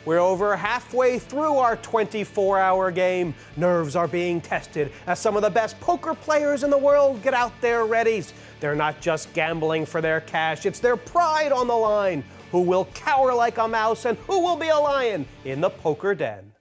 We're over halfway through our 24-hour game. Nerves are being tested as some of the best poker players in the world get out their readies. They're not just gambling for their cash, it's their pride on the line. Who will cower like a mouse and who will be a lion in the poker den?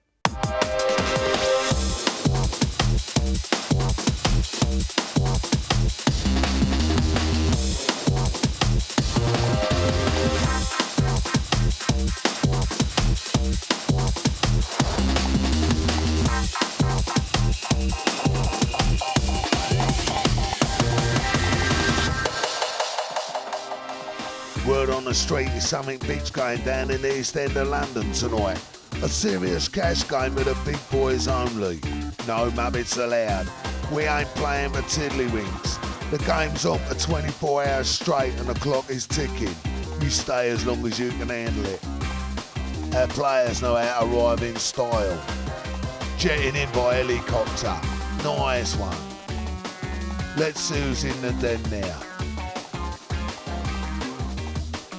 Word on the street is something big's going down in the East End of London tonight. A serious cash game with the big boys only. No muppets allowed. We ain't playing for tiddlywinks. The game's on for 24 hours straight and the clock is ticking. You stay as long as you can handle it. Our players know how to arrive in style. Jetting in by helicopter. Nice one. Let's see who's in the den now.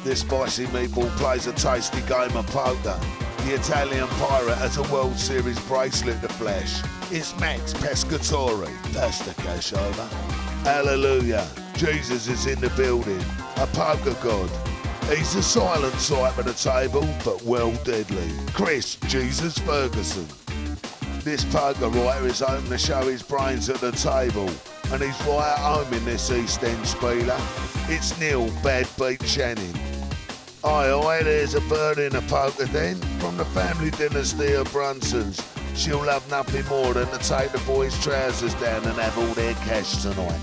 This spicy meatball plays a tasty game of poker. The Italian pirate has a World Series bracelet to flash. It's Max Pescatori. That's the cash over. Hallelujah. Jesus is in the building. A poker god. He's a silent sight at the table, but well deadly. Chris Jesus Ferguson. This poker writer is hoping to show his brains at the table, and he's right at home in this East End spieler. It's Neil Bad Beat Channing. Aye, there's a bird in a poker den from the family dynasty of Brunsons. She'll love nothing more than to take the boys' trousers down and have all their cash tonight.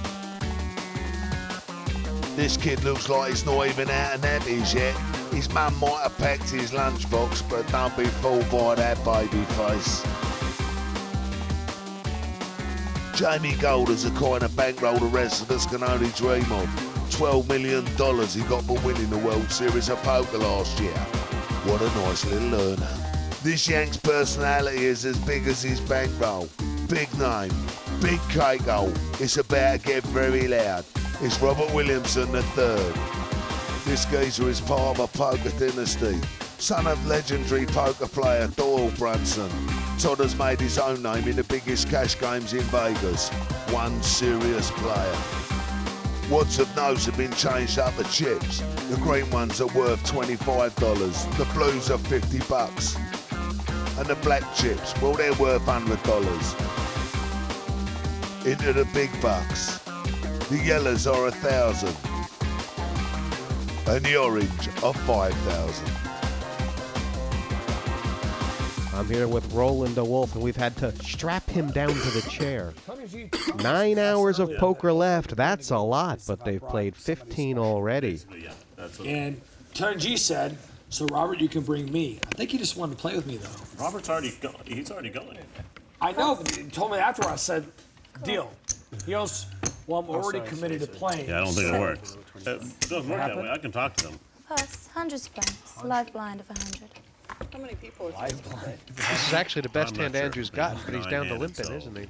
This kid looks like he's not even out of nappies yet. His mum might have packed his lunchbox, but don't be fooled by that baby face. Jamie Gold is the kind of bankroll the rest of us can only dream of. $12 million he got for winning the World Series of Poker last year. What a nice little earner. This Yank's personality is as big as his bankroll. Big name, big cake hole. It's about to get very loud. It's Robert Williamson III. This geezer is part of a poker dynasty. Son of legendary poker player Doyle Brunson. Todd has made his own name in the biggest cash games in Vegas. One serious player. Wads of notes have been changed up for chips. The green ones are worth $25. The blues are $50. And the black chips, well, they're worth $100. Into the big bucks. The yellows are $1,000. And the orange are $5,000. I'm here with Roland the Wolfe, and we've had to strap him down to the chair. 9 hours of poker left. That's a lot, but they've played 15 already. And Turn G said, so Robert, you can bring me. I think he just wanted to play with me, though. Robert's already going. He's already going. I know, but he told me after I said, deal. He goes, well, I'm already committed to playing. Yeah, I don't think it works. It doesn't work that way. I can talk to them. Plus, 100 sprints. Live blind of 100. How many people are there? This is actually the best hand Andrew's got, but he's down to limping, isn't he?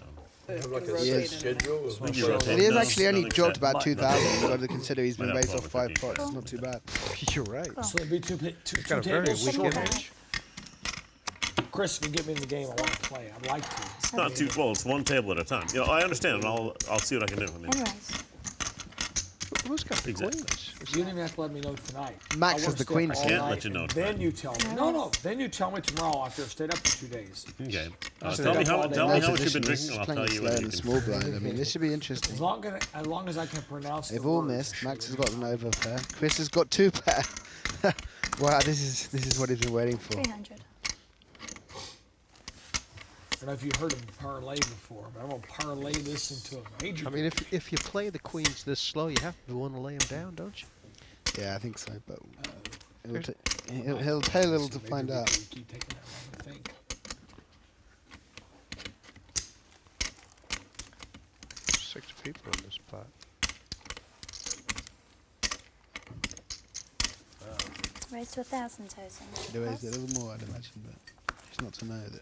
He is. And he has actually only dropped about 2,000. You've got to consider he's been raised off 5 pots. It's not too bad. You're right. So it'd be two Got a very tables weak short. image. Chris can get me in the game. I want to play. I'd like to. It's not too well. It's one table at a time. You know, I understand, and I'll see what I can do. I mean, Anyways, Who's got the Exactly. queens? You don't even have to let me know tonight. Max I has wanna the stay queen up all seat. Can't night, let you know and tonight. Then you tell me. No. Then you tell me tomorrow after I've stayed up for 2 days. okay. I'll Tell me stay up all day. how Nice much you've been addition. This drinking, is and I'll playing tell you slow whether and you can. small blind. I mean, this should be interesting. As long as I can pronounce They've the all words. missed. Max has got an over pair. Chris has got 2 pair. Wow, this is what he's been waiting for. 300. I don't know if you've heard of parlay before, but I'm going to parlay this into a major. I mean, if you play the queens this slow, you have to want to lay them down, don't you? Yeah, I think so, but he'll pay a little to find out. Keep taking that long, I think. 6 people in this pot. Raised to 1,000 total. There is a little more, I'd imagine, but it's not to know that.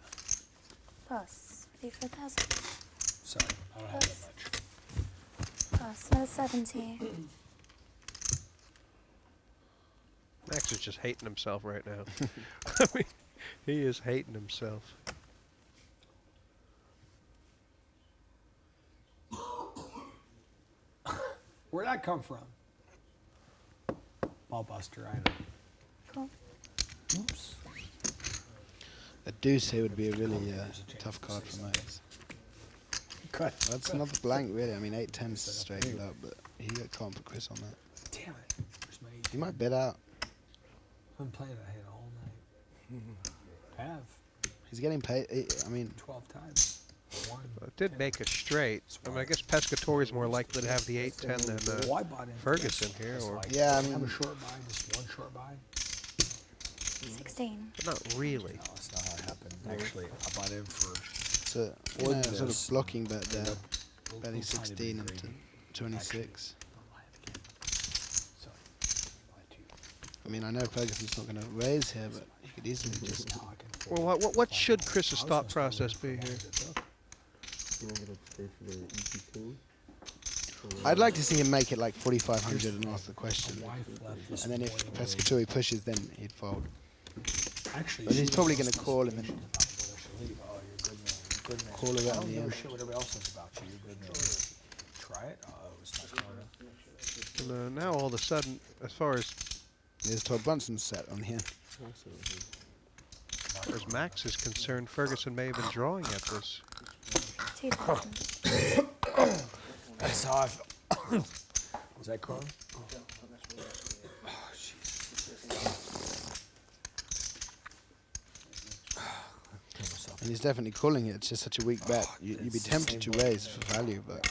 Plus, 3 for 1,000. Sorry, I don't have that much. Plus, another 70. Max is just hating himself right now. I mean, He is hating himself. Where'd that come from? Ball buster, I know. Cool. Oops. A deuce here would be a really tough card for Max. Cut. That's another blank, really. I mean, 8-10 is straightened up, but he can't put Chris on that. Damn it. Where's my 18? He might bet out. I've been playing that hit all night. Have. He's getting paid. I mean, 12 times. One. It did make a straight. I mean, I guess Pescatori is more likely to have the 8-10 than Well, I bought in Ferguson here. It's Or like, Yeah, I have mean- a short buy, just one short buy. 16. but not really. No, that's not how it happened. Actually, I bought in for it's a sort of blocking bet there. Betting 16 into 26. So, I mean, I know Ferguson's not going to raise here, but he could easily just... Well, what should Chris's thought process be here? I'd like to see him make it like 4,500 and ask the question. And then if Pescatori pushes, then he'd fold. Actually, But he's probably going to call him and call it out in the end. Shit, whatever else is about you. You're good, man. Try it. Oh, it's not going And, now all of a sudden, as far as There's Todd Brunson's set on the end. Max is concerned, Ferguson may have been drawing at this. 2,000. That's how I felt. Was that Carl? And he's definitely calling it. It's just such a weak bet. You'd be tempted to raise for value, but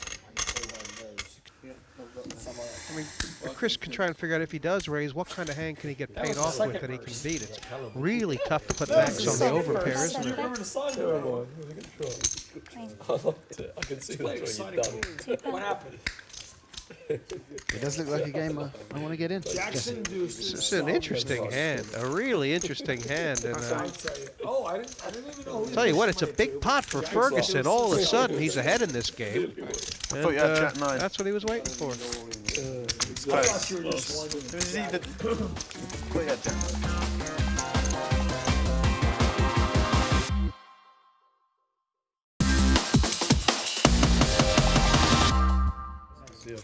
I mean, Chris can try and figure out if he does raise, what kind of hand can he get paid off with that he can beat? It's really tough to put Max on the overpair, isn't it? I can see that's what you've done. What happened? it does look like a game I want to get in. Jackson Deuce. It's an interesting hand, a really interesting hand. And Oh, I didn't even know. tell you what, it's a big pot for Ferguson. All of a sudden, he's ahead in this game. And, thought you had Jack 9. that's what he was waiting for. I thought you were just one.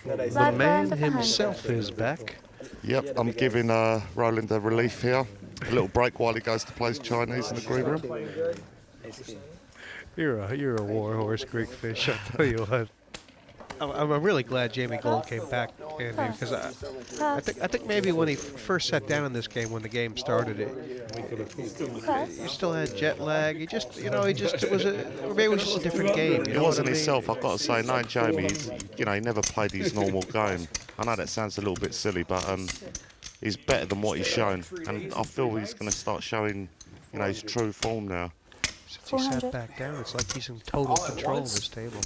The man himself is back. Yep, I'm giving Roland a relief here. A little break while he goes to play his Chinese in the green room. You're a warhorse, Greek fish. I tell you what. I'm really glad Jamie Gold came back, Andy, because I think maybe when he first sat down in this game, when the game started, you still had jet lag. It was maybe it was just a different game. It wasn't himself, I've got to say. No, Jamie, he never played his normal game. I know that sounds a little bit silly, but he's better than what he's shown, and I feel he's going to start showing, his true form now. Since he sat back down, it's like he's in total control of this table.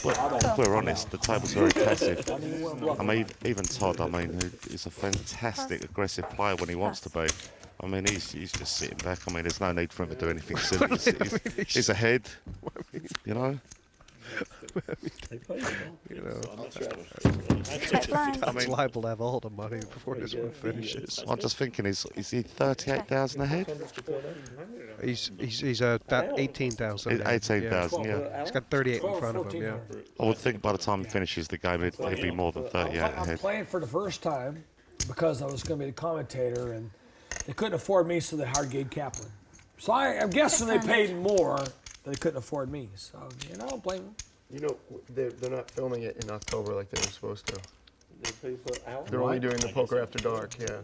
But if we're honest, the table's very passive. I mean, even Todd, who is a fantastic aggressive player when he wants to be. I mean, he's just sitting back. I mean, there's no need for him to do anything silly. He's ahead, Todd's liable to have all the money before this one finishes. I'm just thinking, is he 38,000 ahead? He's about 18,000. 18,000, yeah. He's got 38 in front of him, yeah. I would think by the time he finishes the game, he'd be more than 38 I'm ahead. playing for the first time because I was going to be the commentator, and they couldn't afford me, so they hired Gabe Kaplan. So I'm guessing they paid more than they couldn't afford me. So, I don't blame them. They're not filming it in October like they were supposed to. They're They're only doing the Poker After Dark, yeah.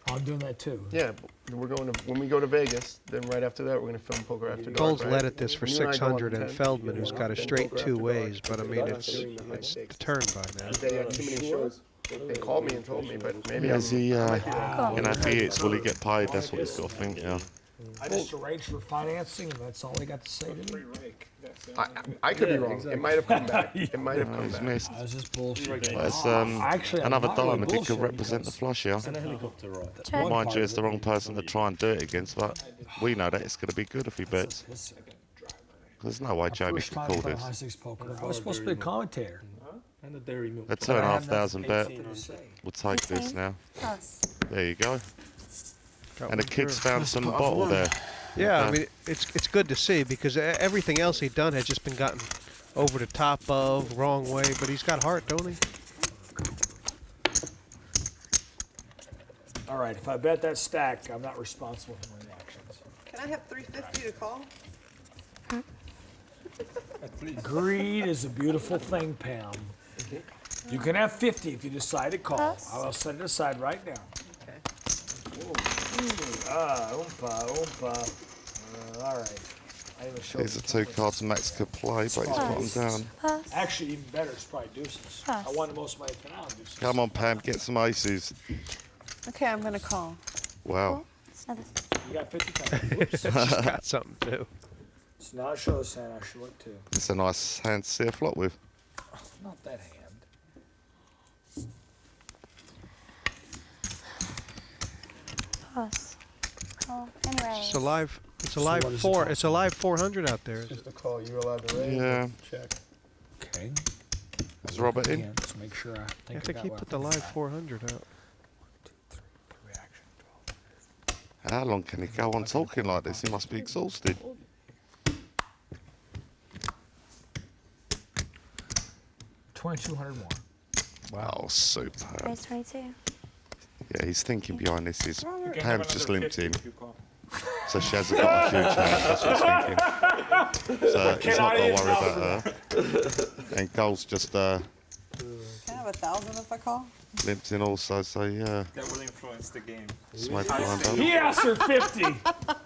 I'm doing that too. Yeah, when we go to Vegas, then right after that, we're going to film Poker After Dark. Gold's right? led at this for And you and I go on 600, the and 10th. Feldman, who's got a straight Poker two After ways, Dark. but I mean, it's turned by now. They had too many shows. They called me and told me, but maybe As he, if he hits, will he get paid? That's what he's got to think, yeah. I just arranged for financing, and that's all they got to say to me. I could be wrong. It might have come back. It might have come He's back. missed. That's just bullshit. That's Actually, I'm another not really diamond. It could bullshitting represent the because- flush here. Check. Mind you, it's the wrong person to try and do it against, but we know that it's going to be good if he bets. There's no way Jamie First could time call playing this. high six poker. I was supposed to be a commentator. And the dairy milk. A 2,500 bet. Nothing to say. We'll take this 18 now. Plus. There you go. And the kid's found some bottle there. Yeah, I mean, it's good to see because everything else he'd done had just been gotten over the top of, wrong way, but he's got heart, don't he? All right, if I bet that stack, I'm not responsible for my reactions. Can I have 350 to call? Greed is a beautiful thing, Pam. You can have 50 if you decide to call. Pass. I will set it aside right now. Okay. All right. I even showed These are two cards Max could play, but he's put them down. Pass. Actually, even better, it's probably deuces. Pass. I won the most money for now on deuces. Come on, Pam, get some aces. Okay, I'm going to call. Wow. It's another You got 50 times. Whoops. She's got something too. So now I show this hand, I should look too. It's a nice hand to see a flop with. Not that hand. pass. Oh, anyway. It's a live. It's a live four. It's a live 400 out there. Just a call. You're allowed to raise. Yeah. Check. Okay. Is Robert in? Let's make sure I think I think he put the live 400 out. Reaction. How long can he go on talking like this? He must be exhausted. $2,200 more. Wow, super. Raise 22. Yeah, he's thinking behind this is Pam's just limped in. So she hasn't got a huge hand, that's what he's thinking. So he's not got to worry about her. And Gold's just Can I have 1,000 if I call? limped in also, so yeah. That will influence the game. Smoke lined up. He asked for 50.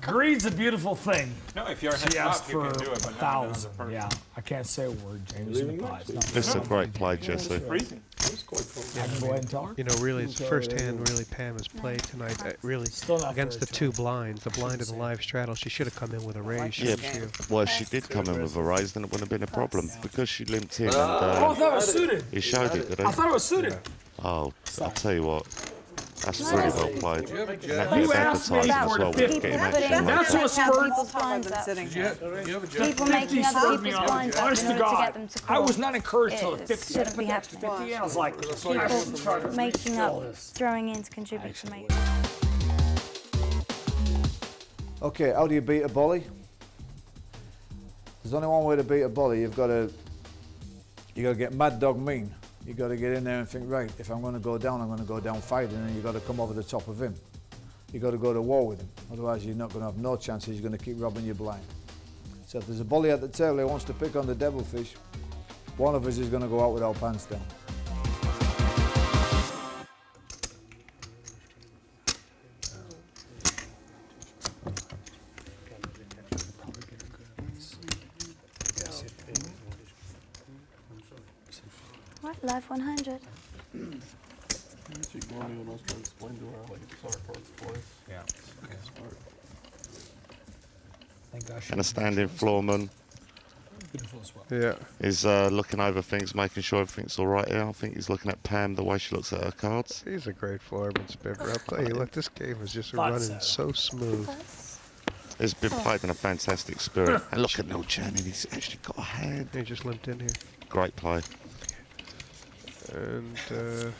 Greed's a beautiful thing. No, if you're She heads asked up, you for can do it, but not another 1,000. person. Yeah, I can't say a word, James. In the pot. It's not This is a great play, Jesse. Freezing. I can go ahead and tell her. You know, really, it's the first hand really Pam has played tonight. Really, Still not against the very two blinds, the blind and the live straddle. She should have come in with a raise. Yeah, shouldn't she? well, she did come in with a raise, then it wouldn't have been a problem. Because she limped in and Oh, I thought it was suited. he showed it, did he? I thought it was suited. Oh, I'll tell you what. That's really well played. You That's asked me advertising as for well. the We'll 50. get him Putting action. That's what How spurred. people's blinds up. People Fifty making other spurred me people's on. blinds up Honest in to order to God, get them to I call. was not encouraged till the It 50. shouldn't I put be the extra happening. 50 in. I was like, People making up, throwing in to contribute to make. Okay, how do you beat a volley? There's only one way to beat a volley. You got to get mad dog mean. You got to get in there and think, right, if I'm going to go down, I'm going to go down fighting, and you got to come over the top of him. You got to go to war with him. Otherwise, you're not going to have no chances. You're going to keep robbing your blind. So if there's a volley at the table who wants to pick on the devilfish, one of us is going to go out with our pants down. Right, live 100. thank gosh. And a standing floorman Beautiful as well. Yeah. is looking over things, making sure everything's all right here. I think he's looking at Pam, the way she looks at her cards. He's a great foreman, Spivver. I'll tell you what, this game is just Thought running so smooth. Pass. It's been played in a fantastic spirit. And look at Neil Channing, he's actually got a hand. He just limped in here. Great play. And,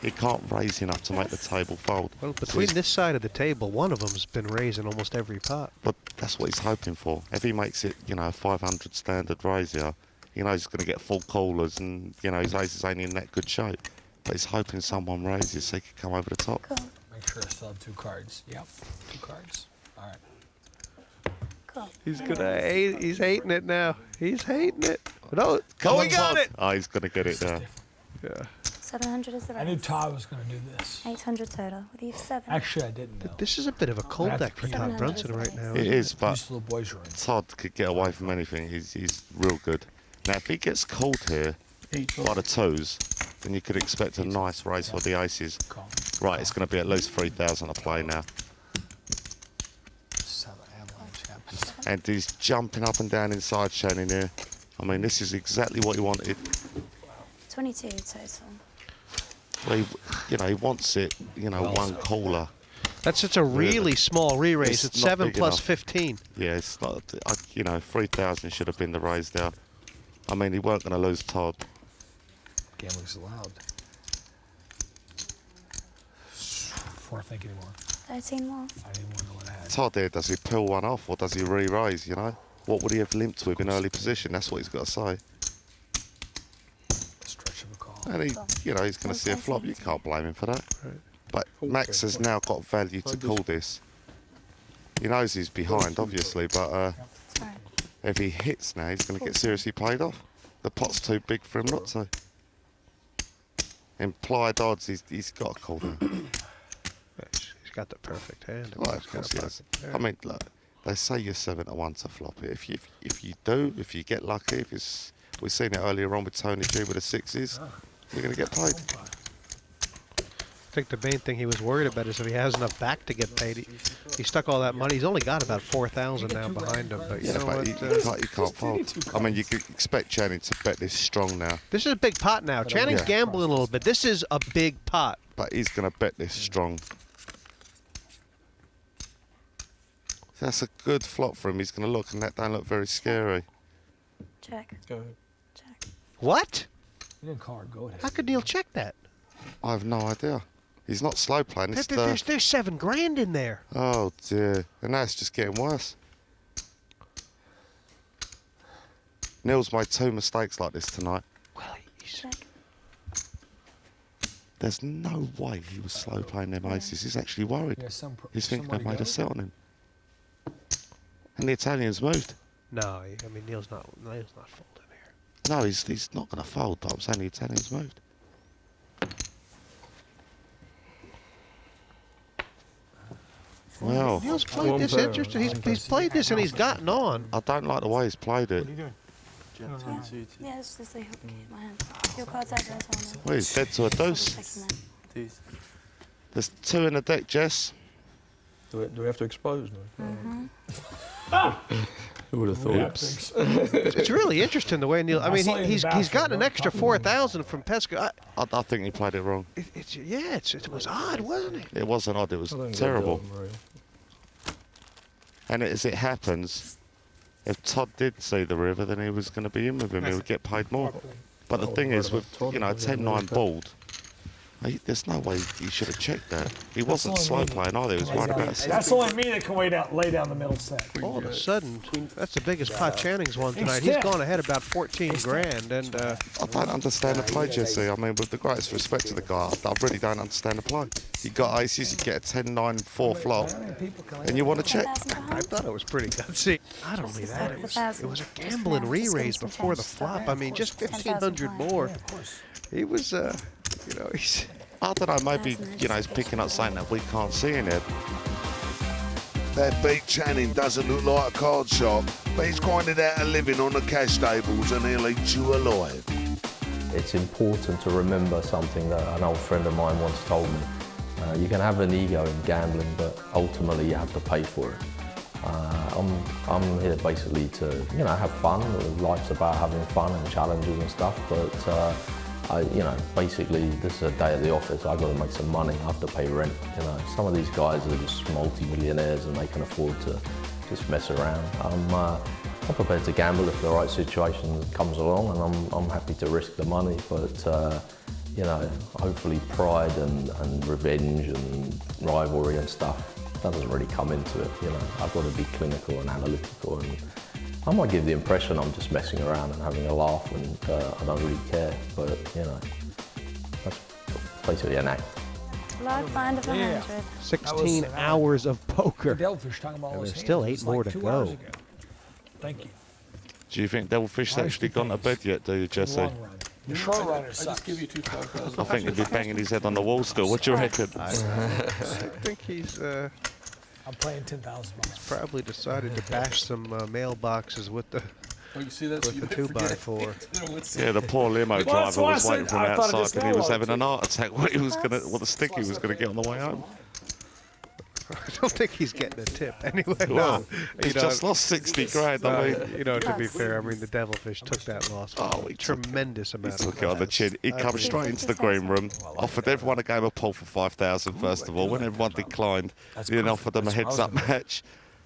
He can't raise enough to make the table fold. well, between this side of the table, one of them's been raising almost every pot. But that's what he's hoping for. If he makes it, you know, a 500 standard raise here, you know he's going to get full callers and, you know, his aces ain't in that good shape. But he's hoping someone raises so he can come over the top. Cool. Make sure I still have 2 cards. Yep, 2 cards. All right. Cool. He's gonna hate. He's hating it now. He's hating it. No, Come on, he got Todd. it. Oh, he's going to get it now. Yeah. 700 is the I knew raise. Todd was going to do this. 800 total. With you 7. Actually, I didn't know. This is a bit of a cold deck for Todd 700 Brunson is right the now. It isn't is, but These little boys are in. Todd could get away from anything. He's real good. Now, if he gets called here by the twos, then you could expect a nice race for the aces. Call. Right, it's going to be at least 3,000 a play now. 7 avalanche happens. And he's jumping up and down inside Shannon here. I mean, this is exactly what he wanted. 22 total. Well, he wants it, you know, one caller. That's just a really small re-raise. It's not 7 big plus enough. 15. Yeah, it's not, you know, 3,000 should have been the raise there. I mean, he weren't going to lose Todd. Gambling's allowed. 4 think anymore. 13 more. Todd here, does he pull one off or does he re-raise, you know? What would he have limped with in early position? That's what he's got to say. Stretch of a call. And he, you know, he's going to see a flop. You can't blame him for that. But Max has now got value to call this. He knows he's behind, obviously, but if he hits now, he's going to get seriously played off. The pot's too big for him not to. Implied odds, he's got to call now. He's got the perfect hand. Well, of course he has. I mean, look, they say you're 7-1 to flop it. If you do, if you get lucky, we've seen it earlier on with Tony G with the sixes, you're going to get paid. I think the main thing he was worried about is if he has enough back to get paid. He stuck all that money. He's only got about 4,000 now behind him. But you know what? You can't fold. I mean, you could expect Channing to bet this strong now. This is a big pot now. Channing's gambling a little bit. This is a big pot. But he's going to bet this strong. That's a good flop for him. He's going to look, and that don't look very scary. Check. Go ahead. Check. What? You didn't call her. Go ahead. How could Neil check that? I have no idea. He's not slow playing. There's 7 grand in there. Oh dear, and now it's just getting worse. Neil's made 2 mistakes like this tonight. Well, Check. There's no way he was slow playing them aces. He's actually worried. Yeah, He's thinking they made go. a set on him. And the Italian's moved. No, I mean Neil's not folding here. No, he's not going to fold, but I'm saying the Italian's moved. Well, Neil's played this interesting. He's played this and he's gotten on. I don't like the way he's played it. What are you doing? Yeah, it's just like hit my hand. Your card's out there, so Well, he's dead to a deuce. Deuce. There's 2 in the deck, Jess. Do we have to expose now? Who would have thought? It's really interesting the way Neil. I mean, he's gotten an extra 4,000 from Pesca. I think he played it wrong. It was odd, wasn't it? It wasn't odd. It was terrible. And as it happens, if Todd did see the river, then he was going to be in with him. He would get paid more. But the thing is, with 10-9 balled, there's no way he should have checked that. He wasn't slow playing either. He was worried about it. That's only me that can lay down the middle set. All of a sudden, that's the biggest pot Channing's won tonight. He's gone ahead about 14 grand, and I don't understand the play, Jesse. I mean, with the greatest respect to the guy, I really don't understand the play. You got aces, you get a 10-9-4 flop, and you want to check. I thought it was pretty gutsy. Not only that, it was a gambling re-raise before the flop. I mean, just 1,500 more. He was, he's... I don't know, maybe, he's picking up something that we can't see in it. That beat Channing doesn't look like a card shop, but he's grinded out a living on the cash tables and he'll eat you alive. It's important to remember something that an old friend of mine once told me. You can have an ego in gambling, but ultimately you have to pay for it. I'm here basically to, have fun. Life's about having fun and challenges and stuff, but basically this is a day at the office. I've got to make some money. I have to pay rent. Some of these guys are just multi-millionaires and they can afford to just mess around. I'm prepared to gamble if the right situation comes along, and I'm happy to risk the money. But hopefully pride and revenge and rivalry and stuff, that doesn't really come into it. I've got to be clinical and analytical, and I might give the impression I'm just messing around and having a laugh, and I don't really care. But that's basically an act. Live blind of 100. 16 hours of poker. Devilfish talking about all And his there's still hands. 8 more Like to 2 hours go. ago. Thank you. Do you think Devilfish's actually gone to bed yet, do you, Jesse? Long run. The short runner I sucks. just give you 2 5,000. I think he'd be banging his head on the wall still. What do you reckon? I think he's I'm playing 10,000 bucks. probably decided to bash some mailboxes with the Oh, you see that? So you with the might forget 2x4. Yeah, the poor limo Well, driver that's why I was waiting said from I thought it outside just and he was fell having on an heart attack. What the stick he was going to get on the way home. I don't think he's getting a tip anyway. No, No, he's just lost 60 grand. I mean, to be fair, the Devilfish took that loss. he Tremendous he amount. took it on the chin. He come straight into the green room, offered everyone a game of pool for 5,000 first of all. When everyone declined, he then offered them a heads-up match.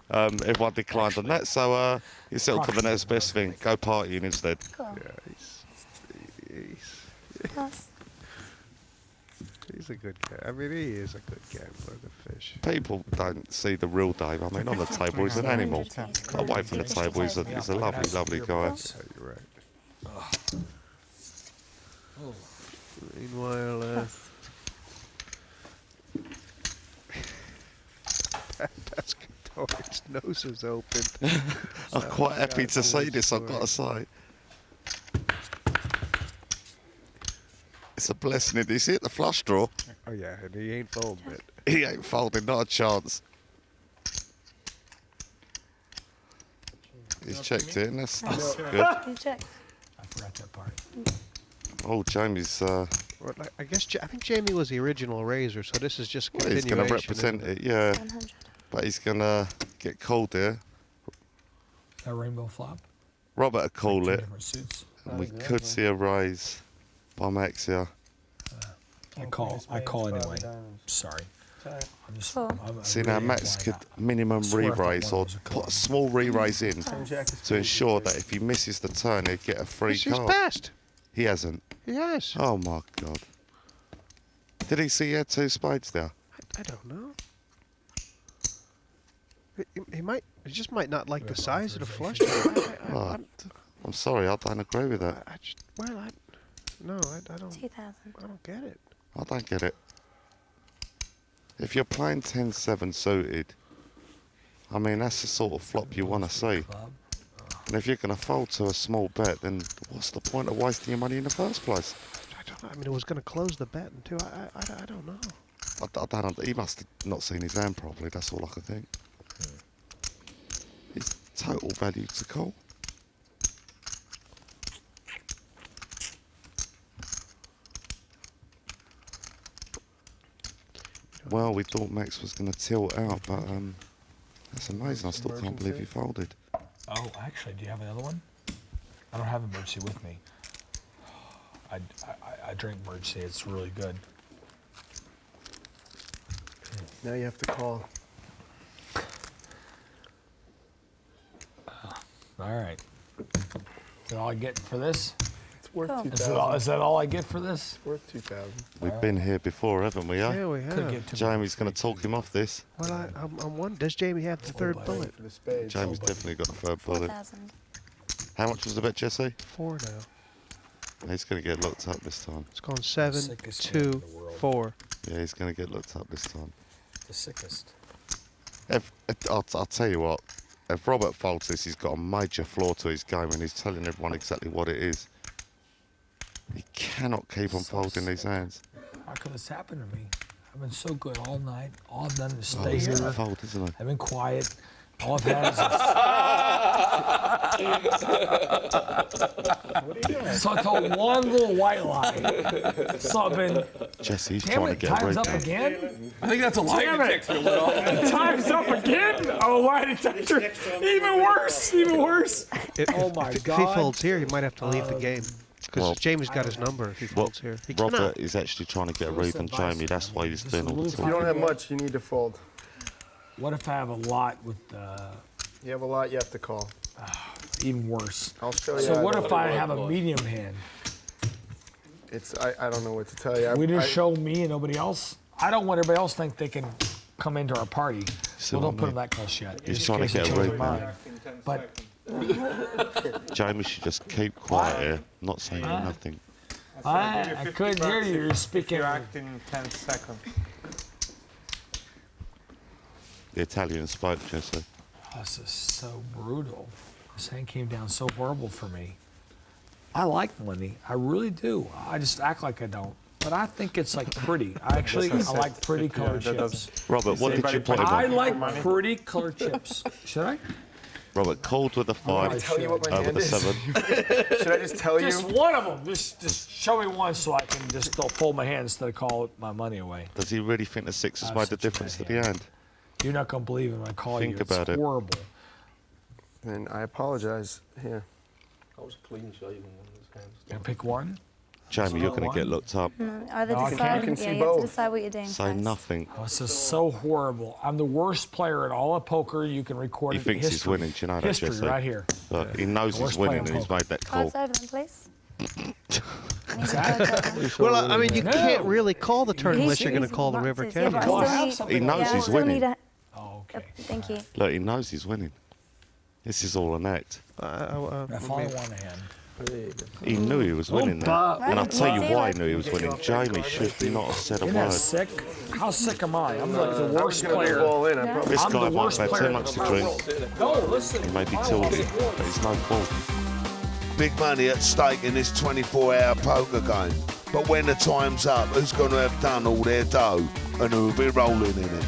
Everyone declined on that, so he settled for the next best thing, go partying instead. Cool. He's a good guy. I mean, he is a good gambler, the fish. People don't see the real Dave. I mean, on the table, he's an animal. Away from the table, he's a lovely, lovely guy. You're right. Meanwhile, Pescatori's nose is open. I'm quite happy to say this, I've got to say. It's a blessing. Did you see it, the flush draw? Oh, yeah, and he ain't folding it. He ain't folding, not a chance. He's checked it, and that's good. You checked. I forgot that part. Oh, Jamie's... Well, I think Jamie was the original raiser, so this is just a well, he's continuation. going to represent it, yeah. 100. But he's going to get called there. That rainbow flop. Robert will call Two it. different suits. And we could see a raise by Max here. I call anyway. Sorry. See now, Max could minimum re-raise or put a small re-raise in to ensure that if he misses the turn, he'd get a free card. He's passed. He hasn't. He has. Oh my God. Did he see he had two spades there? I don't know. He just might not like the size of the flush. I'm sorry, I don't agree with that. I don't. 2,000. I don't get it. I don't get it. If you're playing 10-7 suited, I mean, that's the sort of flop you want to see. And if you're going to fold to a small bet, then what's the point of wasting your money in the first place? I don't know. I mean, it was going to close the bet, and too. I don't know. I don't. He must have not seen his hand properly. That's all I can think. It's total value to call. Well, we thought Max was going to tilt out, but that's amazing. I still can't believe he folded. Oh, actually, do you have another one? I don't have emergency with me. I drink emergency. It's really good. Now you have to call. All right. Is that all I get for this? It's worth Cool. 2,000. Is that all I get for this? It's worth 2,000. We've been here before, haven't we? Yeah, we Could have. get to Jamie's going to talk him off this. Well, I'm wondering, does Jamie have the third bullet? For the spades. Jamie's definitely got the third bullet. 4,000. How much was the bet, Jesse? 4 now. He's going to get looked up this time. It's gone 7, Sickest man in 2, the world. 4. Yeah, he's going to get looked up this time. The sickest. I'll tell you what. If Robert folds this, he's got a major flaw to his game, and he's telling everyone exactly what it is. He cannot keep on folding these hands. How could this happen to me? I've been so good all night. All I've done is Oh, stay he's here. going to fold, isn't he? I've been quiet. All I've had is so I told one little white lie. So I've been. Jesse, he's Damn trying it, to get time's rid up of it. again? I think that's a lie Damn it. detector went off. Time's up again? Oh, lie detector. Even worse. Even worse. Oh my If he God. folds here, he might have to leave the game. Because Well, Jamie's got his number if he folds here. He Robert cannot. is actually trying to get a read on Jamie. That's why he's doing all the If you talking. don't have much, you need to fold. What if I have a lot with You have a lot, you have to call. even worse? I'll show you. So what don't if know I what have it a was. medium hand? I don't know what to tell you. We just show me and nobody else? I don't want everybody else to think they can come into our party. So Well, don't what I put them mean. that close yet. He's in trying to case they get a change read their now. mind. But Jamie should just keep quiet here, not saying nothing. I couldn't hear you. You're speaking. You're acting 10 seconds. The Italian spoke, Jesse. Oh, this is so brutal. This hand came down so horrible for me. I like money. I really do. I just act like I don't. But I think it's like pretty. I like pretty colored chips. Robert, what did you put him I on? like pretty colored chips. Should I? Robert, called with a 5 tell you what my over hand the is? 7. Should I just tell you? Just one of them. Just show me one so I can just fold my hand instead of call my money away. Does he really think the 6 has Oh, made the such a difference to bad the hand? You're not going to believe it when I call Think you. It's about it. horrible. And I apologize. Here. I was clean shaven when this hand Can I pick one? Jamie, you're going to get looked up. No, either No, I decide. can't. You can see Yeah, you have to both. decide what you're doing. Say first. nothing. Oh, this is so horrible. I'm the worst player at all of poker. You can record He it in thinks he's history. winning. Do you know that, History Jesse? right here. But he knows Worst he's winning player and he's in made that call. Cards over them, please. Well, I mean, you can't really call the turn unless you're going to call the river, can you? He knows he's winning. Oh, okay. Thank you. Look, he knows he's winning. This is all an act. If I want a hand. He knew he was winning there. And I'll tell you why he knew he was winning. Jamie should not have said a Isn't that word. sick? How sick am I? I'm like the worst gonna player. go all in. I This I'm guy the might worst have had player. too much to drink. No, listen. He may be tilted, but it's no fault. Big money at stake in this 24-hour poker game. But when the time's up, who's going to have done all their dough and who'll be rolling in it?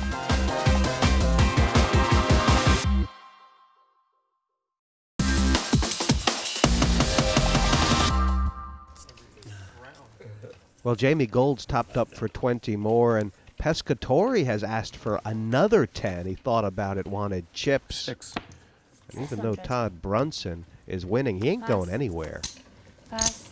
Well, Jamie Gold's topped up for 20 more, and Pescatori has asked for another 10. He thought about it, wanted chips. 6. And even though Todd Brunson is winning, he ain't going anywhere. Pass.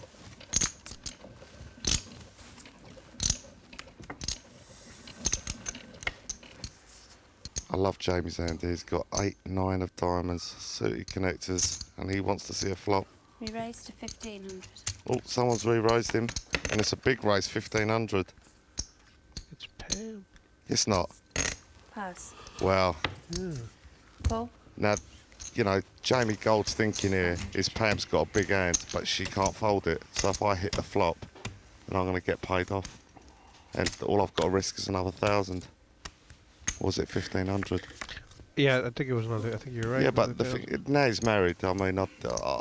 I love Jamie's hand. He's got 8, 9 of diamonds, suited connectors, and he wants to see a flop. We raised to 1,500. Oh, someone's re-raised him, and it's a big raise, 1,500. It's Pam. It's not. Pass. Well, Call. now, you know, Jamie Gold's thinking here is Pam's got a big hand, but she can't fold it. So if I hit the flop, then I'm going to get paid off. And all I've got to risk is another 1,000. Or was it 1,500? Yeah, I think it was another. I think you're right. Yeah, but the thing, now he's married. I mean, I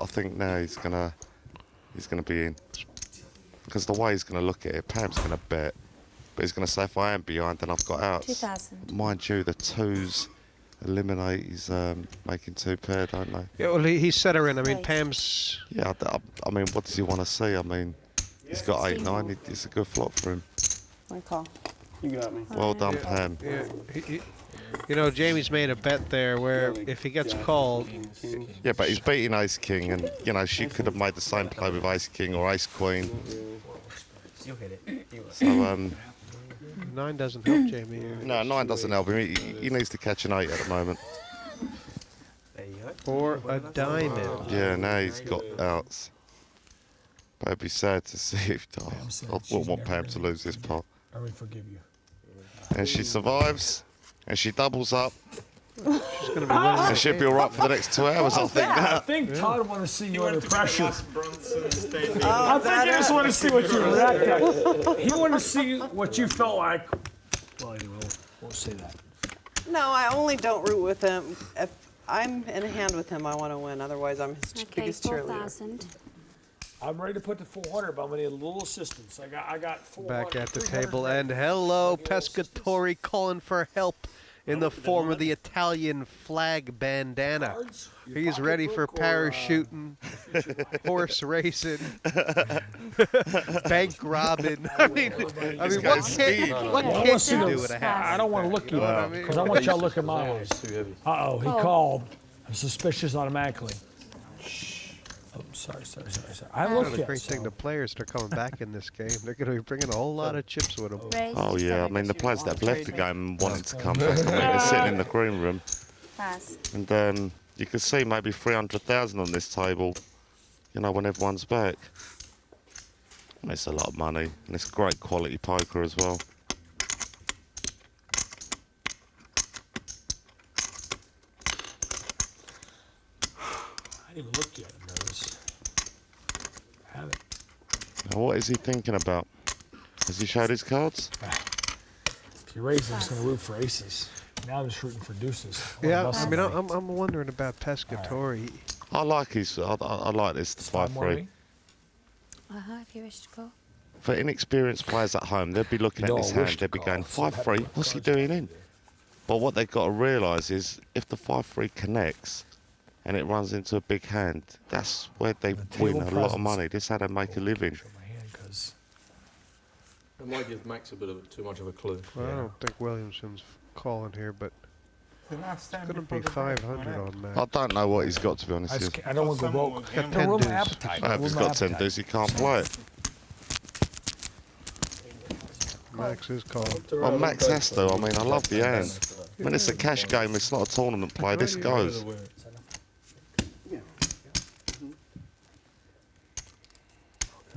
think now he's gonna be in, because the way he's gonna look at it, Pam's gonna bet, but he's gonna say if I am behind, then I've got outs. 2,000. Mind you, the twos eliminate. He's making 2 pair, don't they? Yeah, well, he set her in. I mean, Right. Pam's. Yeah, I mean, what does he want to see? I mean, he's got 8, 9. It's a good flop for him. My call. You got me. Well done, Pam. Yeah, you know, Jamie's made a bet there where if he gets called, Yeah, but he's beating Ace King, and you know she could have made the same play with Ace King or Ace Queen. You hit it. So 9 doesn't help Jamie here. no, 9 doesn't help him. He needs to catch an 8 at the moment. There you go. For a diamond. Yeah, now he's got outs. But it'd be sad to see if I wouldn't want Pam to lose this pot. I will forgive you. And she survives, and she doubles up, She's going to be winning. and she'll be all right for the next 2 hours, I think. I think Todd want to see you under pressure. Oh, I think he just want to see what you react like. He want to see what you felt like. Well, anyway, we'll say that. No, I only don't root with him. If I'm in a hand with him, I want to win. Otherwise, I'm his Okay, biggest cheerleader. 4,000. I'm ready to put the 400, but I'm gonna need a little assistance. I got 400. Back at the 300. table, and hello, Pescatori calling for help in the form of the Italian flag bandana. Cards, your He's ready for pocketbook or, parachuting, horse racing, bank robbing. I mean, what can't you do with a hat? I don't want to look at you because I want y'all to look at my eyes. Uh-oh, he called. I'm suspicious automatically. Oh, sorry. I look The at great thing, the players that are coming back in this game, they're going to be bringing a whole lot of chips with them. Raised Oh to yeah, I mean the players that have left the 7,300. game wanting to come back, they're sitting in the green room, Pass. and you can see maybe 300,000 on this table, you know, when everyone's back. And it's a lot of money, and it's great quality poker as well. I didn't even look yet. I'm nervous. Have it. Now what is he thinking about? Has he showed his cards? If you raise it, it's going to root for aces. Now I'm just rooting for deuces. Yeah, I mean, I'm wondering about Pescatori. I like his. I like this 5-3. If you wish to call. For inexperienced players at home, they'd be looking You at know, this I wish hand, to they'd be call, going so 5-3. What's he doing in? But what they've got to realise is, if the 5-3 connects and it runs into a big hand, that's where they win a lot of money. This is how they make a living. It might give Max a bit of too much of a clue. Well, I don't think Williamson's calling here, but it's going to be 500 on that. I don't know what he's got, to be honest. I don't want to go broke. Got No 10 room deuce. appetite. If he's got 10 deuce, he can't play it. Max is calling. Well, Max has to. I mean, I love the hand. I mean, it's a cash game. It's not a tournament play. This goes.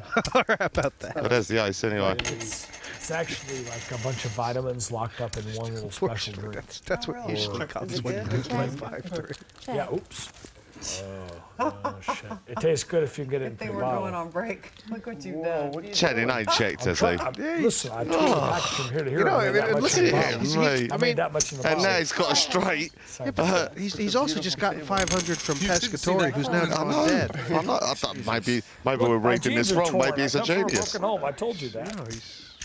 How about that? But there's the ace anyway. It's actually like a bunch of vitamins locked up in one little special drink. That's what usually comes when you do play 5-3. Yeah, oops. Oh, shit. It tastes good if you get it into They the were bottle. going on break. Look what you've done. Channing ain't checked, has he? Listen, I told you back from here to here. You know, I made that much listen, in the bottle. mate. I made that much in the And bottle. now he's got a straight. Yeah, but he's also just gotten 500 from Pescatori, who's now gone dead. I thought maybe we're reading this wrong. Maybe he's a genius. Home. I told you that.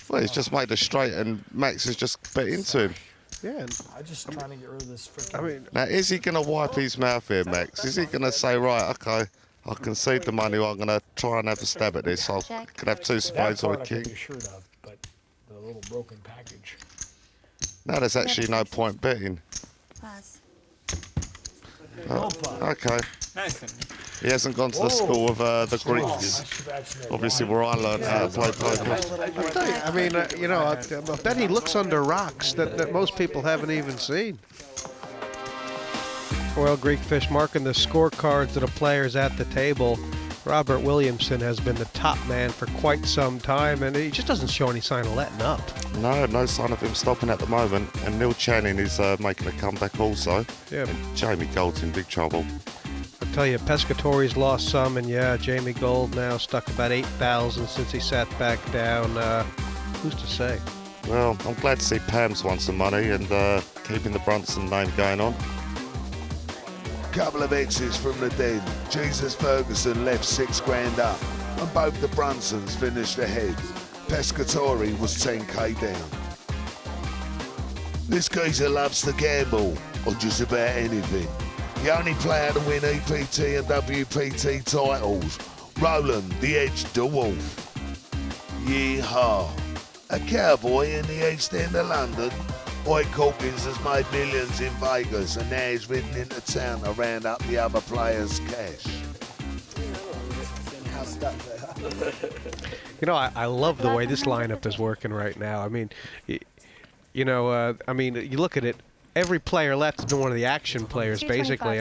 Well, he's just made a straight, and Max has just bet into him. Yeah. I'm just trying to get rid of this freaking. I mean, Now, is he going to wipe his mouth here, Max? Is he going to say, right, okay, I concede the money, I'm going to try and have a stab at this. I could have 2 that spades or a part I king. could be assured of, but the little broken package. No, there's actually no point betting. Pass. Okay. He hasn't gone to the school of the Greeks. Obviously, where I learned how to play poker. I mean, you know, I bet he looks under rocks that most people haven't even seen. Well, Greek Fish marking the scorecards of the players at the table. Robert Williamson has been the top man for quite some time, and he just doesn't show any sign of letting up. No sign of him stopping at the moment. And Neil Channing is making a comeback also. Yeah. And Jamie Gold's in big trouble. I'll tell you, Pescatori's lost some, and yeah, Jamie Gold now stuck about 8,000 since he sat back down. Who's to say? Well, I'm glad to see Pam's won some money and keeping the Brunson name going on. Couple of exits from the den. Jesus Ferguson left 6 grand up, and both the Brunsons finished ahead. Pescatori was 10k down. This geezer loves to gamble on just about anything. The only player to win EPT and WPT titles. Roland, the Edge, the Wolfe. Yeehaw. A cowboy in the East End of London. Hoyt Corkins has made millions in Vegas and now he's ridden into town to round up the other players' cash. You know, I love the way this lineup is working right now. I mean, you know, you look at it. Every player left has been one of the action players, basically.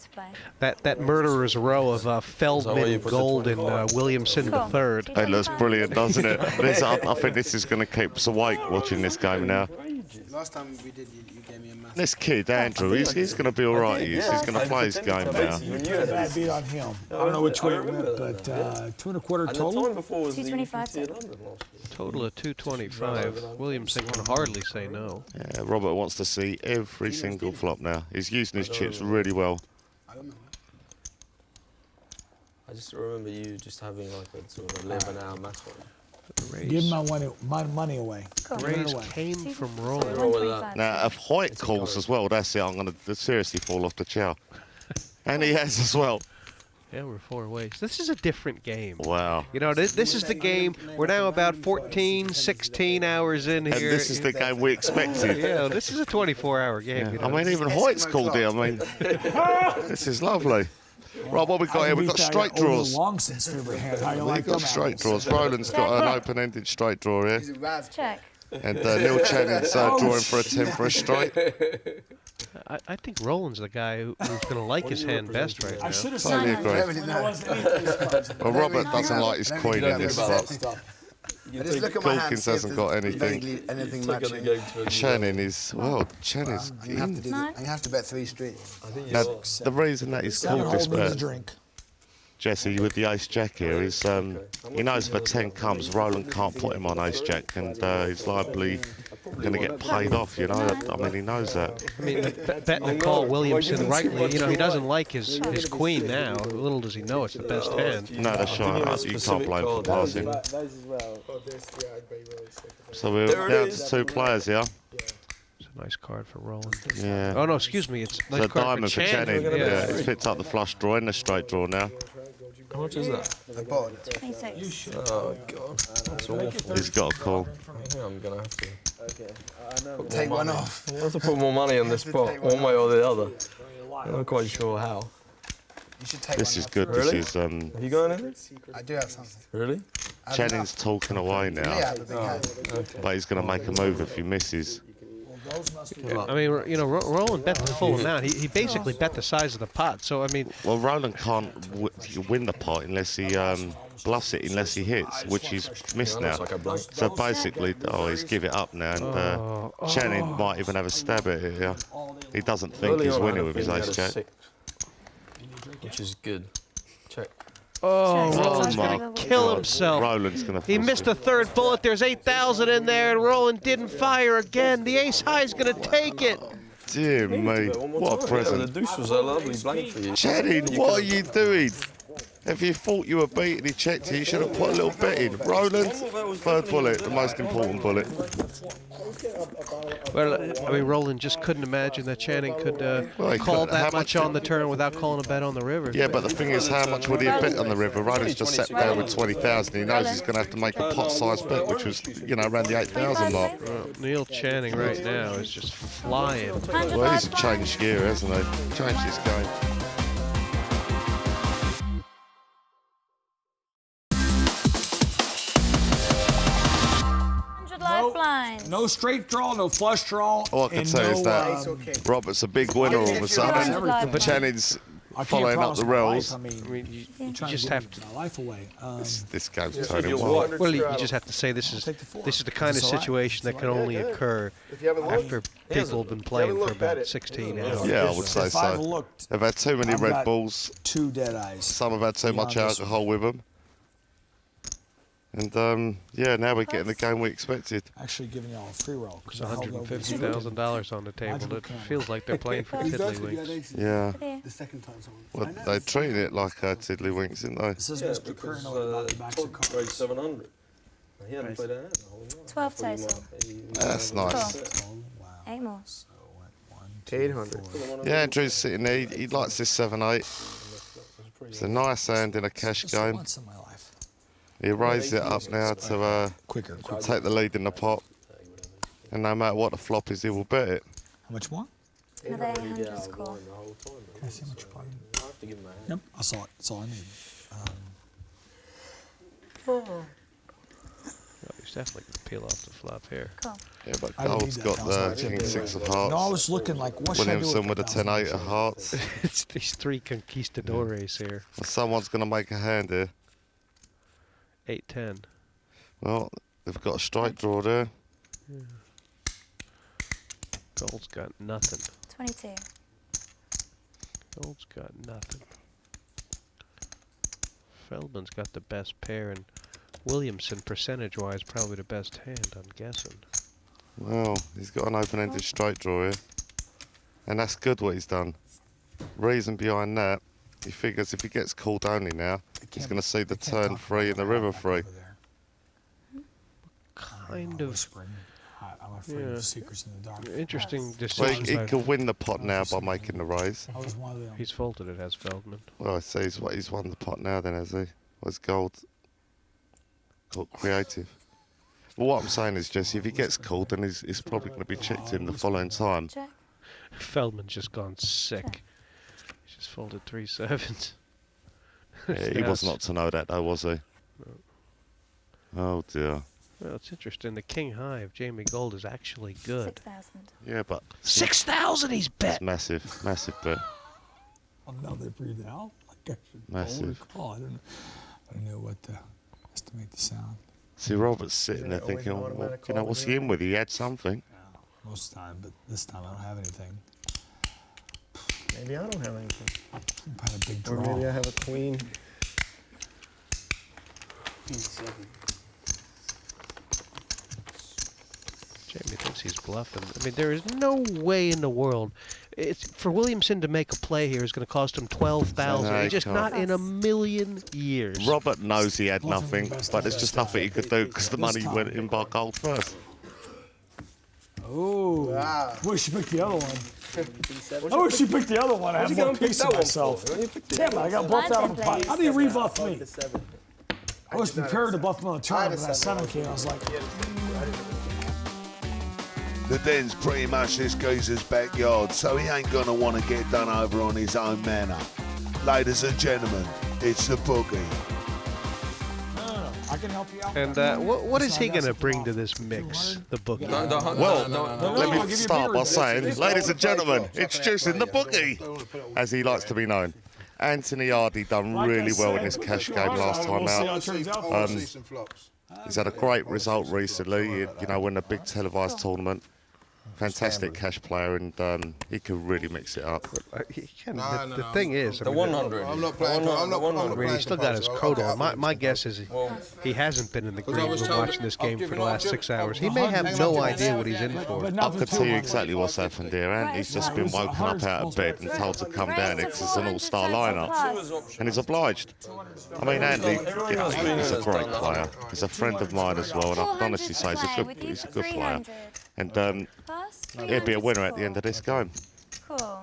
That murderer's row of Feldman, Gold, and Williamson III. It looks brilliant, doesn't it? I think this is going to keep us awake watching this game now. Last time we did, you gave me a massive. This kid, Andrew, he's going to be all right. He's going to play his game now. Bad beat on him. I don't know which way it went, but 2.25 total. 225. Total of 225. Williamson can hardly say no. Yeah, Robert wants to see every single flop now. He's using his chips really well. I just remember you just having like a sort of 11-hour match on. Give my money away. Raise came from Roland. Now, if Hoyt calls as well, that's it. I'm going to seriously fall off the chair. And he has as well. Yeah, we're 4 ways. This is a different game. Wow. You know, this is the game. We're now about 14, 16 hours in here. And this is the game we expected. Yeah, this is a 24-hour game. Yeah. You know? I mean, even Hoyt's called it. I mean, this is lovely. Right, what we got here? We've got straight draws. Long since favorite hand. How you like We've got them straight apples? draws. Roland's got an open-ended straight draw here. Check. And Neil Channing's drawing for a 10 for a straight. I think Roland's the guy who's going to like his hand best right now. I should have Totally said agree. Well, Robert doesn't like his queen in this spot. Just look at my hand. Corkins hasn't got anything. Anything matching. Channing is, well, Channing's You have to do this. You have to bet 3 straight. Now, the reason that he's called this bet, drink. Jesse, with the ace-jack here, is he knows if a 10 comes, Roland can't put him on ace-jack, and he's likely going to get paid off, you know. I mean, he knows that. I mean, betting a call Williamson rightly, you know, he doesn't like his queen now. Little does he know it's the best hand. No, that's right. You can't blame for passing. So we're down to 2 players here. It's a nice card for Roland. Yeah. Oh, no, excuse me. It's a nice It's a card diamond for Channing. Yeah, he's picked up the flush draw and the straight draw now. How much is that? The board. 26. Oh, God. That's awful. He's got a call. I think I'm going to have to. Okay. Take one off. I have to put more money on this pot, one way or the other. I'm not quite sure how. You should take This one is off. good. Really? This is Have you got anything? I do have something. Really? Channing's talking away Yeah, I now, have a big hand. but he's going to make a move if he misses. I mean, you know, Roland bet the full amount. He basically bet the size of the pot. So I mean, well, Roland can't win the pot unless he bluffs it, unless he hits, which he's missed now. So basically, he's give it up now, and Channing might even have a stab at it. Yeah, he doesn't think he's winning with his ace jack, which is good. Check. Oh, Roland's gonna kill himself. Roland's gonna. He missed the third bullet. There's 8,000 in there, and Roland didn't fire again. The ace high's gonna take it. Dear me, what a present. The deuce was a lovely blank for you. Channing, what are you doing? If you thought you were beaten, he checked it, you should have put a little bet in. Roland, third bullet, the most important bullet. Well, I mean, Roland just couldn't imagine that Channing could call that much on the turn without calling a bet on the river. Yeah, but the thing is, how much would he have bet on the river? Roland's just sat there with 20,000. He knows he's going to have to make a pot-sized bet, which was, you know, around the 8,000 mark. Neil Channing right now is just flying. Well, he's changed gear, hasn't he? Changed his game. No straight draw, no flush draw. All I can say is that Robert's a big winner all of a sudden. Channing's following up the rails. I mean, you just have to. Life away. This game's turning wild. Well, you just have to say this is the kind of situation that can only occur after people have been playing for about 16 hours. Yeah, I would say so. They've had too many Red Bulls. 2 dead eyes. Some have had too much alcohol with them. And yeah, now we're getting the game we expected. Actually, giving y'all a free roll. There's $150,000 on the table. It feels like they're playing for tiddlywinks. Yeah. The second time someone. Well, they treated it like tiddlywinks, didn't they? This is Mr. Colonel about the backs of cards. 700. He hadn't played that. 12 total. That's nice. Cool. 8 more. 800. Yeah, Andrew's sitting there. He likes this 7-8. It's a nice hand in a cash game. He raised it up now to take the lead in the pot. And no matter what the flop is, he will bet it. How much more? Another 800 score. Can I see how much you're playing? Yep, I saw it. That's all I need. He's definitely going to peel off the flop here. Cool. Yeah, but Gold's got the King-6 of hearts. No, I was looking like, what should I do Williamson with a 10-8 of hearts. It's these 3 conquistadores here. Well, someone's going to make a hand here. 8-10. Well, they've got a strike draw there. Yeah. Gold's got nothing. 22. Gold's got nothing. Feldman's got the best pair, and Williamson, percentage-wise, probably the best hand, I'm guessing. Well, he's got an open-ended straight draw here. And that's good what he's done. Reason behind that, he figures if he gets called only now, he's going to see the turn free and the river free. Kind of. I'm afraid of the secrets in the dark. Interesting Well, decision. he could win the pot now by making the raise. He's folded it, has Feldman. Well, I say he's won the pot now then, has he? Was Gold got creative? Well, what I'm saying is, Jesse, if he gets called, then he's probably going to be checked in the following time. Feldman's just gone sick. He's just folded 3 sevens. Yeah, he was not to know that, though, was he? No. Oh, dear. Well, it's interesting. The king high of Jamie Gold is actually good. 6,000. Yeah, but 6,000 he's bet. It's massive, massive bet. Oh, now they breathe out. Like I should Massive. I don't know what to estimate the sound. See, Robert's sitting there thinking, well, you know, what's he in with? He had something. Most of the time, but this time I don't have anything. Maybe I don't have anything. I had a big Or draw. maybe I have a queen. Jamie thinks he's bluffing. I mean, there is no way in the world. It's for Williamson to make a play here is going to cost him 12,000. No, he Just can't. not in a million years. Robert knows he had nothing, but there's just nothing he could do because the money went in by Gold first. Oh, I wish you picked the other one. I wish you picked the other one. I had more peace of myself. Damn it, I got bluffed out of a pot. How do you rebuff me? I was prepared to buff him on the turn, but that 7 came. I was like, The den's pretty much this geezer's backyard, so he ain't gonna want to get done over on his own manner. Ladies and gentlemen, it's the boogie. I can help you out. And what is he going to bring to this mix, the bookie? Well, let me start by saying, ladies and gentlemen, introducing the bookie, as he likes to be known. Anthony Hardy done really well in his cash game last time out. He's had a great result recently, you know, win a big televised tournament. Fantastic cash player, and he could really mix it up. The thing is, The 100. I'm not playing. I'm not playing. He's still got his coat on. My guess is he hasn't been in the green room watching this game for the last 6 hours. He may have no idea what he's in for. I could tell you exactly what's happened here. Anthony's just been woken up out of bed and told to come down here because it's an all-star lineup, and he's obliged. I mean, Anthony, you know, he's a great player. He's a friend of mine as well, and I can honestly say he's a good player. And he'll be a winner at the end of this game. Cool.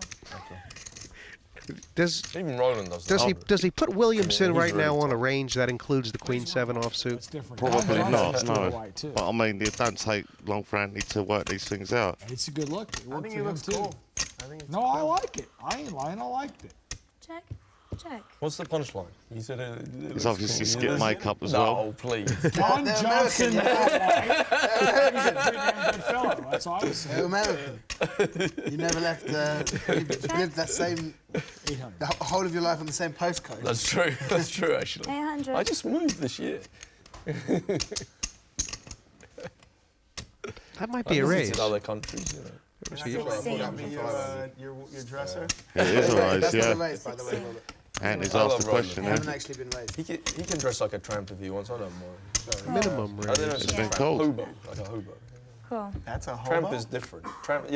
Even Roland does. Does he put Williamson right now on a range that includes the Queen 7 offsuit? Probably not, no. But I mean, it don't take long for Anthony to work these things out. It's a good look. It worked think for it him looks too. cool. No, I like it. I ain't lying. I liked it. Check. Check. What's the punchline? You said He's obviously skipped makeup as well. No, please. John Johnson. He's a pretty damn good fellow. That's all I was saying. They're American. You never left. You lived that same. The whole of your life on the same postcode. That's true. That's true, actually. 800. I just moved this year. That might be a raise. In other countries, you know. Your dresser? It is a raise, That's not yeah. a raise, by the way. Anthony's I asked love the question You there. haven't actually been raised. He can dress like a tramp if he wants. I don't mind. Minimum I don't know. raise. It's been cold. Hobo, like a hobo. Cool. That's a Tramp hobo? is different. Tramp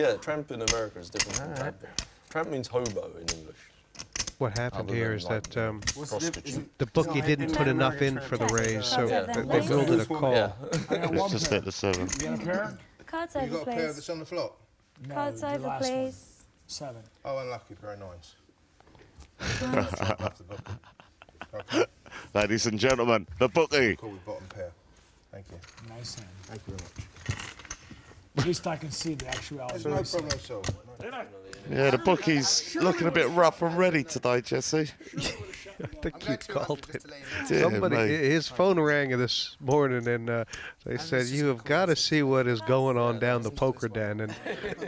in America is different from tramping. Tramp means hobo in English. What happened here is that Prostitute. the bookie didn't put enough in for the raise, so they built it a call. Yeah. It's just at the 7. You got a pair? Cards You over, got a pair please. that's on the flop. No, Cards the over, last one. please. 7. Oh, unlucky, pair of nines. Ladies and gentlemen, the bookie. Cool with bottom pair. Thank you. Nice hand. Thank you very much. At least I can see the actuality. No problem, so. Yeah, the bookie's looking a bit rough and ready today, Jesse. I think you called it. Dear Somebody, me. his phone rang this morning, and they said, "You have got to see what is going on down the poker den." And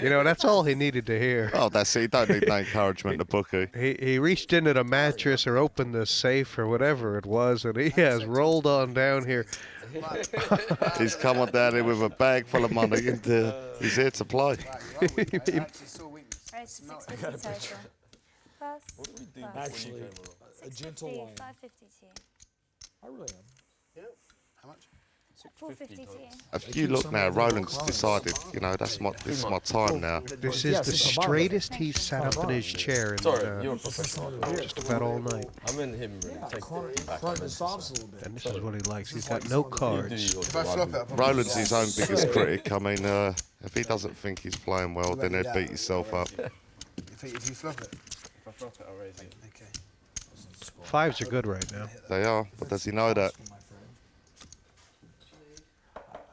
you know, that's all he needed to hear. Oh, that's it. You don't need no encouragement, the bookie. He reached into the mattress or opened the safe or whatever it was, and he has rolled on down here. He's come on down here with a bag full of money, and he's here to play. Raise to 650 total. Pass. Actually, a gentle line. 550 to you. I really am. How much? 450 to you. If you look now, Roland's decided, you know, this is my time now. This is the straightest he's sat up in his chair in Sorry, you're a professional. just about all night. I meant him really. Take it back. Front and softs a little bit. And this is what he likes. He's got no cards. If I flop it, Roland's his own biggest critic. I mean, if he doesn't think he's playing well, then he'd beat himself up. if you flop it. If I flop it, I'll raise it. Okay. Fives are good right now. They are, but does he know that?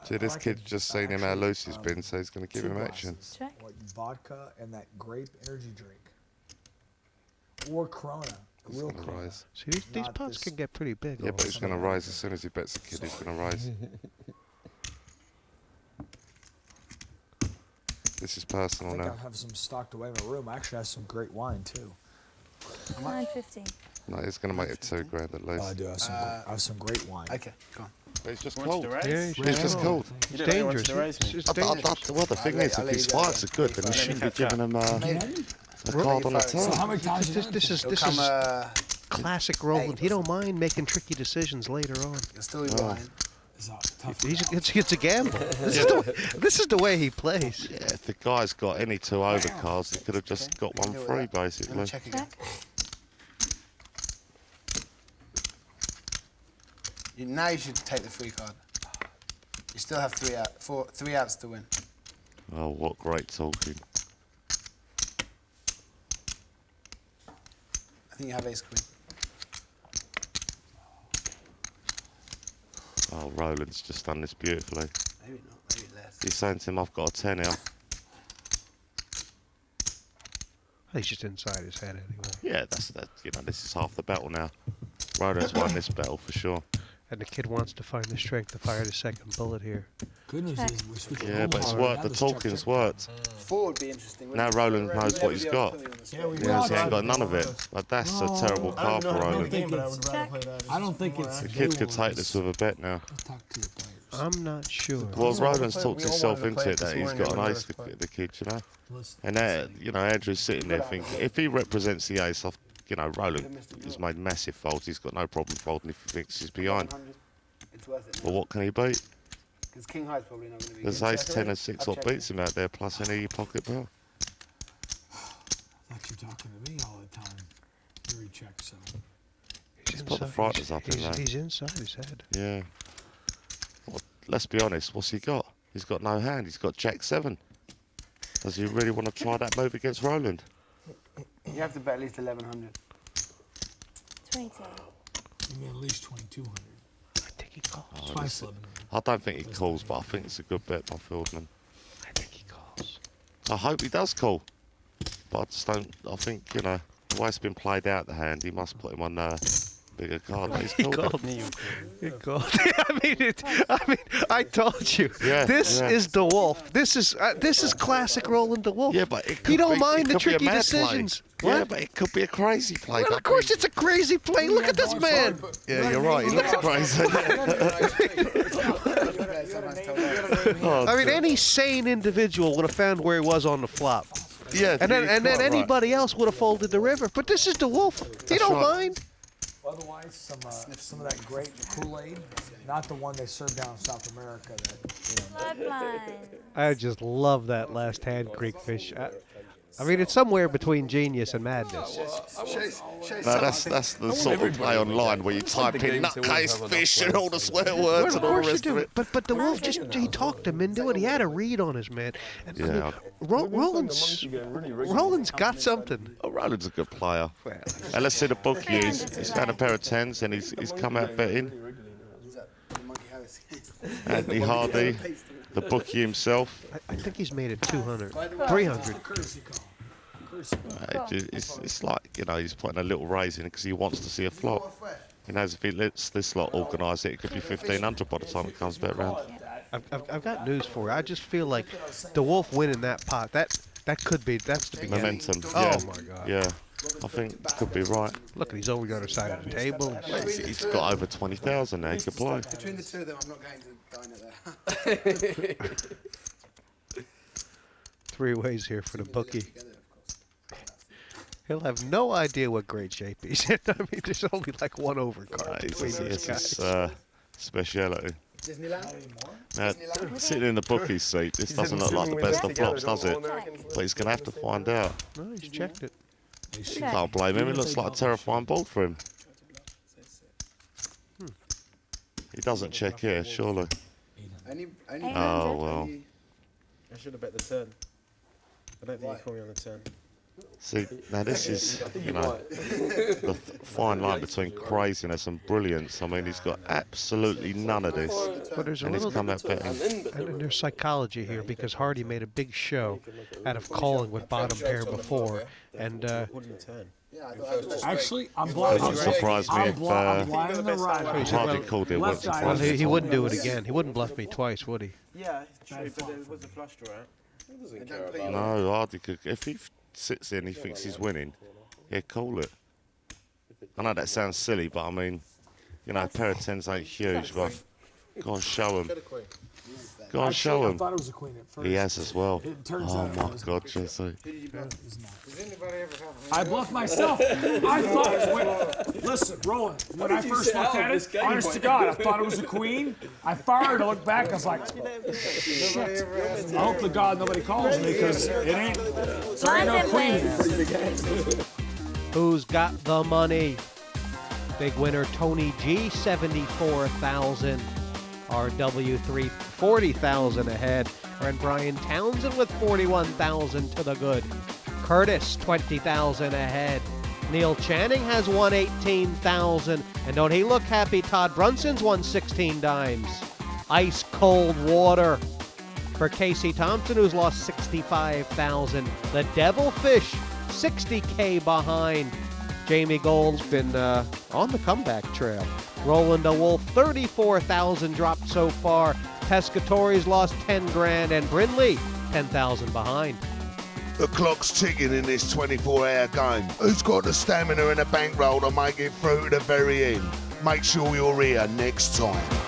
See, this kid's just seen him how loose he's been, so he's going to give him action. Check. Like vodka and that grape energy drink. Or Corona. He's Real going to Corona. rise. See, these pots can get pretty big. Yeah, but he's going to rise as soon as he bets the kid. He's going to rise. This is I personal think now. I have some stocked away in my room. I actually have some great wine too. 950. No, he's going to make it $2,000 at Oh, I least. do. I have some great wine. Okay, go on. But he's just Wants cold. to raise? Yeah, He's just cold. It's don't know dangerous. what's the raise It's mean. just dangerous. Well, the thing is, if his fives are good, then he shouldn't be giving him a card on the So turn. how many times? This is It'll come, classic Roland. He don't mind making tricky decisions later on. you'll still be wine. It's a gamble. This is the way he plays. Yeah, if the guy's got any 2 overcards, he could have just got 1 free, basically. Check again. Now you should take the free card. You still have 3 outs to win. Oh, what great talking. I think you have ace queen. Oh, Roland's just done this beautifully. Maybe not, maybe less. He's saying to him, I've got a 10 here. He's just inside his head anyway. Yeah, that's you know, this is half the battle now. Roland's won this battle for sure. And the kid wants to find the strength to fire the second bullet here. Good news is we switched. Yeah, but it's worked. The talking's worked. Four would be interesting. Now Roland knows what he's got. He ain't got none of it. But that's a terrible card for Roland. I don't think it's. The kid could take this with a bet now. I'm not sure. Well, Roland's talked himself into it that he's got an ace, the kid, you know. And Andrew's sitting there thinking, if he represents the ace, Roland has made massive folds. He's got no problem folding if he thinks he's behind. But what can he beat? Because King High's probably not going to be. There's ace 10 and 6 what beats him out there, plus any pocket pair. I thought you were talking to me all the time. Here he checks, so. He's put the frighteners up in there. He's inside his head. Yeah. Well, let's be honest, what's he got? He's got no hand. He's got Jack 7. Does he really want to try that move against Roland? You have to bet at least 1100. 22. You mean at least 2200. I think he calls. I don't think he calls, but I think it's a good bet by Feldman. I think he calls. I hope he does call. But I just don't, I think, the way it's been played out, the hand, he must put him on bigger card. But he's called it. He called. I told you. Yeah, this yeah. is the Wolfe. This is classic Roland the Wolfe. Yeah, but he don't mind the tricky decisions. Yeah, What? but it could be a crazy play. Well, of course it's a crazy play. Look at this man. Yeah, you're right. He looks crazy. I mean, any sane individual would have found where he was on the flop. Yeah, and then anybody else would have folded the river. But this is the Wolfe. He don't mind. Otherwise, some of that great Kool-Aid, not the one they serve down in South America. I just love that last hand, Creekfish. I mean, it's somewhere between genius and madness. No, that's the sort of play online where you type in nutcase, fish, and all the swear words and all the rest of it. But the Wolfe he talked him into it. He had a read on his man. And, Yeah. Roland's got something. Oh, Roland's a good player. And let's see the bookie. He's found a pair of 10s and he's come out betting. Anthony Hardy, the bookie himself. I think he's made it 200, 300. It's like, he's putting a little raise in it because he wants to see a flop. He knows if he lets this lot organise it, it could be 1,500 by the time it comes back round. I've got news for you. I just feel like the Wolfe winning that pot, that's the beginning. Momentum. Yeah. Oh my God. Yeah. I think could be right. Look, he's over the other side of the table. He's got over 20,000 now. He could play. Between the two of them, I'm not going to dine at there. 3 ways here for the bookie. He'll have no idea what grade shape he's in. I mean, there's only like one overcard between these guys. His speciality. Now, sitting in the bookie's seat, this doesn't look like the best of flops, does it? But he's going to have to find out. No, he's checked it. Can't blame him. It looks like a terrifying board for him. He doesn't check here, surely. Oh, well. I should have bet the turn. I don't think you call me on the turn. See, now this is, the fine line between craziness and brilliance. I mean, he's got absolutely none of this. But there's and he's come out betting. And there's psychology here because Hardy made a big show out of calling with bottom pair before. And actually, I'm It blind. wouldn't surprise me if Hardy called it. Wouldn't surprise me. he wouldn't do it again. He wouldn't bluff me twice, would he? Yeah, true, but it was a flush draw. He doesn't care about No, Hardy could. If he sits there and he thinks he's winning, yeah, call it. I know that sounds silly, but I mean, a pair of 10s ain't huge, but go and show him. Go and show him. I thought it was a queen at first. He has as well. It turns Oh out my it was God, Jesse. I bluffed myself. I thought, listen, Roland, when I first looked at it, honest to God, I thought it was a queen. I fired, I looked back, I was like, shit. I hope to God nobody calls me because there ain't no queen. Who's got the money? Big winner Tony G, 74,000. RW3, 40,000 ahead. And Brian Townsend with 41,000 to the good. Curtis, 20,000 ahead. Neil Channing has won 18,000. And don't he look happy? Todd Brunson's won 16 dimes. Ice cold water for Casey Thompson, who's lost 65,000. The Devilfish, 60K behind. Jamie Gold's been on the comeback trail. Roland and Wolfe, 34,000 dropped so far. Pescatori's lost 10 grand, and Brindley, 10,000 behind. The clock's ticking in this 24-hour game. Who's got the stamina and the bankroll to make it through to the very end? Make sure you're here next time.